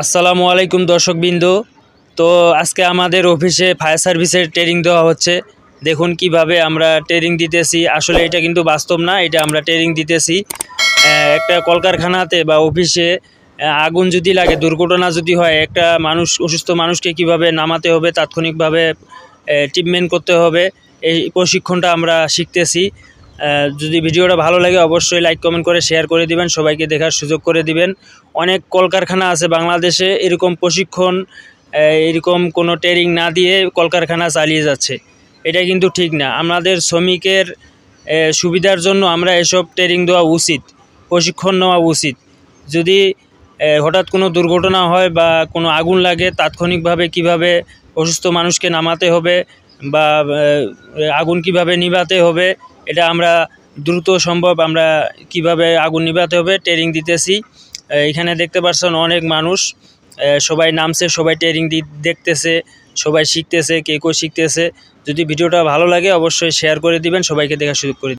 আসসালামু আলাইকুম দর্শকবৃন্দ। তো আজকে আমাদের অফিসে ফায়ার সার্ভিসের ট্রেনিং দেওয়া হচ্ছে। দেখুন কিভাবে আমরা ট্রেনিং দিতেছি। আসলে এটা কিন্তু বাস্তব না, এটা আমরা ট্রেনিং দিতেছি। একটা কলকারখানাতে বা অফিসে আগুন যদি লাগে, দুর্ঘটনা যদি হয়, একটা অসুস্থ মানুষকে কিভাবে নামাতে হবে, তাৎক্ষণিকভাবে ট্রিটমেন্ট করতে হবে, এই প্রশিক্ষণটা আমরা শিখতেছি। যদি ভিডিওটা ভালো লাগে অবশ্যই লাইক কমেন্ট করে শেয়ার করে দিবেন, সবাইকে দেখার সুযোগ করে দিবেন। অনেক কলকারখানা আছে বাংলাদেশে এরকম প্রশিক্ষণ, এরকম কোনো ট্রেনিং না দিয়ে কলকারখানা চালিয়ে যাচ্ছে। এটা কিন্তু ঠিক না। আমাদের শ্রমিকের সুবিধার জন্য আমরা এসব ট্রেনিং দেওয়া উচিত, প্রশিক্ষণ নেওয়া উচিত। যদি হঠাৎ কোনো দুর্ঘটনা হয় বা কোনো আগুন লাগে, তাৎক্ষণিকভাবে কিভাবে অসুস্থ মানুষকে নামাতে হবে বা আগুন কিভাবে নিভাতে হবে, এটা আমরা দ্রুত সম্ভব আমরা কিভাবে আগুন নিভাতে হবে ট্রেনিং দিতেছি। এখানে দেখতে পাচ্ছেন অনেক মানুষ, সবাই নামছে, সবাই ট্রেনিং দেখতেছে, সবাই শিখতেছে, কে শিখতেছে। যদি ভিডিওটা ভালো লাগে অবশ্যই শেয়ার করে দিবেন, সবাইকে দেখার সুযোগ করে দিবেন।